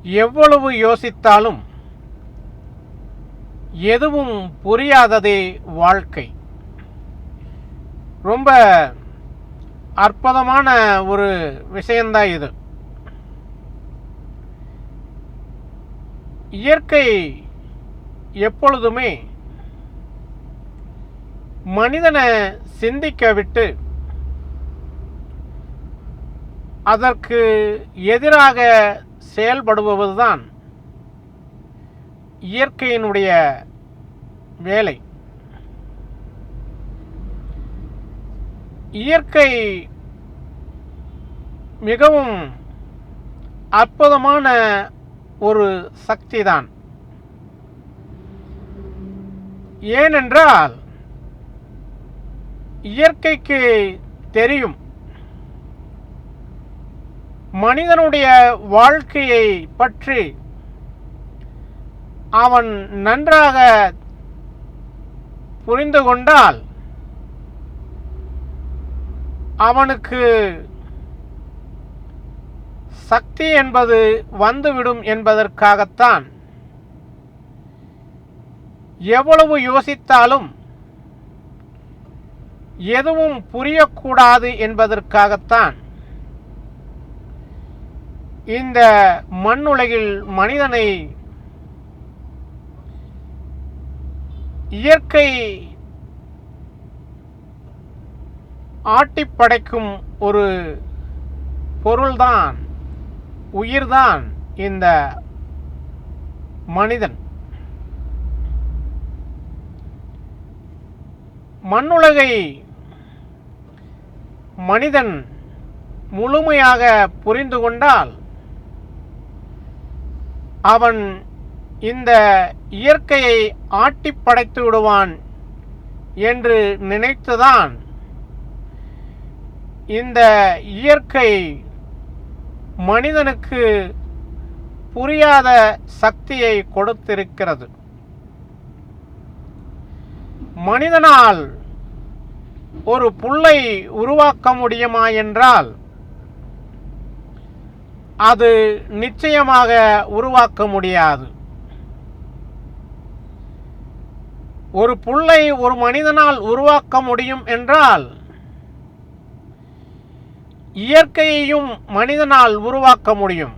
எவ்வளவு யோசித்தாலும் எதுவும் புரியாததே வாழ்க்கை. ரொம்ப அற்புதமான ஒரு விஷயந்தான் இது. இயற்கை எப்பொழுதுமே மனிதனை சிந்திக்க விட்டு அதற்கு எதிராக செயல்படுவதுதான் இயற்கையினுடைய வேலை. இயற்கை மிகவும் அற்புதமான ஒரு சக்திதான். ஏனென்றால் இயற்கைக்கு தெரியும் மனிதனுடைய வாழ்க்கையை பற்றி அவன் நன்றாக புரிந்து கொண்டால் அவனுக்கு சக்தி என்பது வந்துவிடும் என்பதற்காகத்தான் எவ்வளவு யோசித்தாலும் எதுவும் புரியக்கூடாது என்பதற்காகத்தான் இந்த மண்ணுலகில் மனிதனை இயற்கை ஆட்டிப் படைக்கும் ஒரு பொருள்தான், உயிர்தான் இந்த மனிதன். மண்ணுலகை மனிதன் முழுமையாக புரிந்து கொண்டால் அவன் இந்த இயற்கையை ஆட்டிப் படைத்து விடுவான் என்று நினைத்துதான் இந்த இயற்கை மனிதனுக்கு புரியாத சக்தியை கொடுத்திருக்கிறது. மனிதனால் ஒரு புல்லை உருவாக்க முடியுமா என்றால் அது நிச்சயமாக உருவாக்க முடியாது. ஒரு புல்லை ஒரு மனிதனால் உருவாக்க முடியும் என்றால் இயற்கையையும் மனிதனால் உருவாக்க முடியும்.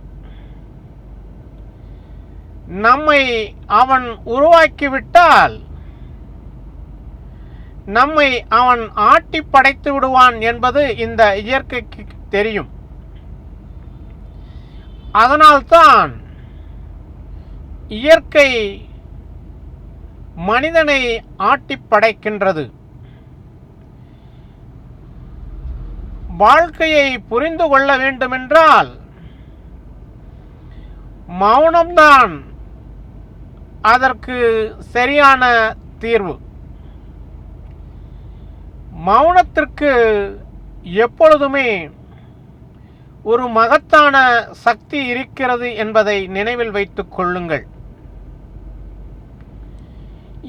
நம்மை அவன் உருவாக்கிவிட்டால் நம்மை அவன் ஆட்டி படைத்து விடுவான் என்பது இந்த இயற்கைக்கு தெரியும். அதனால்தான் இயற்கை மனிதனை ஆட்டி படைக்கின்றது. வாழ்க்கையை புரிந்து கொள்ள வேண்டுமென்றால் மௌனம்தான் அதற்கு சரியான தீர்வு. மௌனத்திற்கு எப்பொழுதுமே ஒரு மகத்தான சக்தி இருக்கிறது என்பதை நினைவில் வைத்துக் கொள்ளுங்கள்.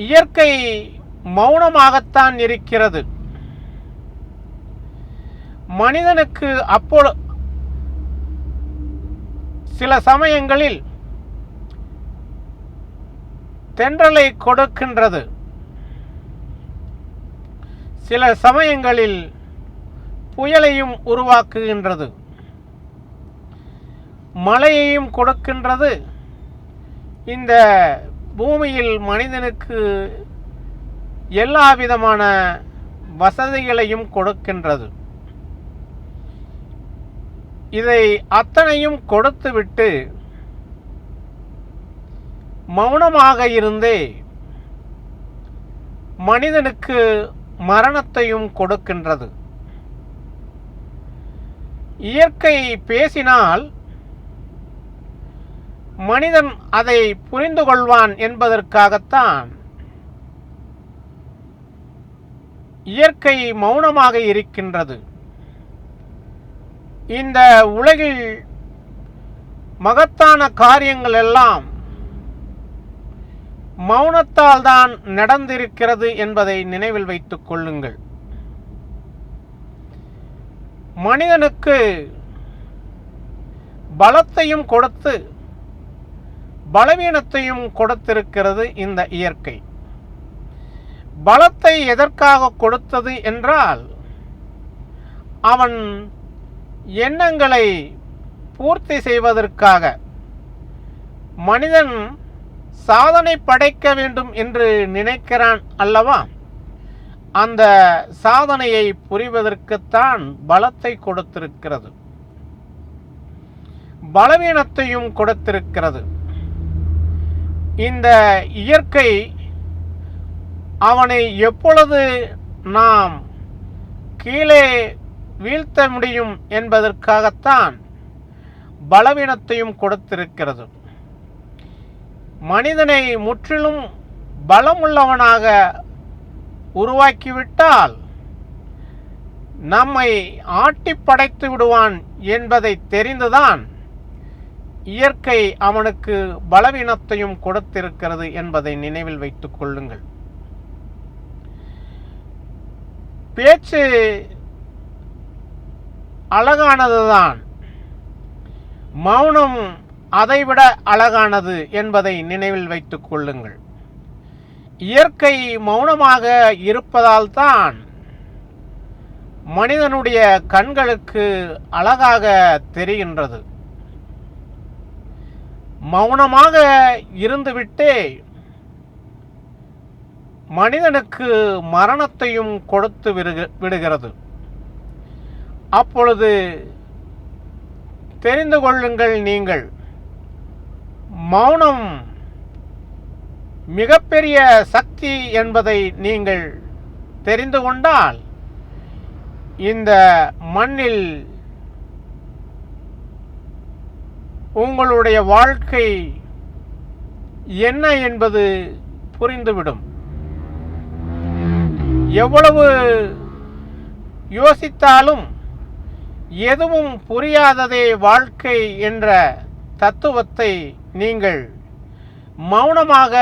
இயற்கை மௌனமாகத்தான் இருக்கிறது. மனிதனுக்கு சில சமயங்களில் தென்றலை கொடுக்கின்றது, சில சமயங்களில் புயலையும் உருவாக்குகின்றது, மழையையும் கொடுக்கின்றது. இந்த பூமியில் மனிதனுக்கு எல்லா விதமான வசதிகளையும் கொடுக்கின்றது. இதை அத்தனையும் கொடுத்துவிட்டு மௌனமாக இருந்தே மனிதனுக்கு மரணத்தையும் கொடுக்கின்றது. இயற்கை பேசினால் மனிதன் அதை புரிந்து கொள்வான் என்பதற்காகத்தான் இயற்கை மௌனமாக இருக்கின்றது. இந்த உலகில் மகத்தான காரியங்கள் எல்லாம் மௌனத்தால் தான் நடந்திருக்கிறது என்பதை நினைவில் வைத்துக் கொள்ளுங்கள். மனிதனுக்கு பலத்தையும் கொடுத்து பலவீனத்தையும் கொடுத்திருக்கிறது இந்த இயற்கை. பலத்தை எதற்காக கொடுத்தது என்றால், அவன் எண்ணங்களை பூர்த்தி செய்வதற்காக. மனிதன் சாதனை படைக்க வேண்டும் என்று நினைக்கிறான் அல்லவா? அந்த சாதனையை புரிவதற்குத்தான் பலத்தை கொடுத்திருக்கிறது, பலவீனத்தையும் கொடுத்திருக்கிறது. இந்த இயற்கை அவனை எப்பொழுது நாம் கீழே வீழ்த்த முடியும் என்பதற்காகத்தான் பலவீனத்தையும் கொடுத்திருக்கிறது. மனிதனை முற்றிலும் பலமுள்ளவனாக உருவாக்கிவிட்டால் நம்மை ஆட்டி படைத்து விடுவான் என்பதை தெரிந்துதான் இயற்கை அவனுக்கு பலவீனத்தையும் கொடுத்திருக்கிறது என்பதை நினைவில் வைத்துக் கொள்ளுங்கள். பேச்சு அழகானதுதான், மௌனம் அதைவிட அழகானது என்பதை நினைவில் வைத்துக் கொள்ளுங்கள். இயற்கை மௌனமாக இருப்பதால் தான் மனிதனுடைய கண்களுக்கு அழகாக தெரிகின்றது. மௌனமாக இருந்துவிட்டே மனிதனுக்கு மரணத்தையும் கொடுத்து விடுகிறது. அப்பொழுது தெரிந்து கொள்ளுங்கள், நீங்கள் மௌனம் மிகப்பெரிய சக்தி என்பதை நீங்கள் தெரிந்து கொண்டால் இந்த மண்ணில் உங்களுடைய வாழ்க்கை என்ன என்பது புரிந்துவிடும். எவ்வளவு யோசித்தாலும் எதுவும் புரியாததே வாழ்க்கை என்ற தத்துவத்தை நீங்கள் மௌனமாக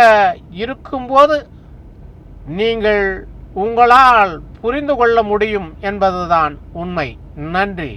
இருக்கும்போது நீங்கள் உங்களால் புரிந்து கொள்ள முடியும் என்பதுதான் உண்மை. நன்றி.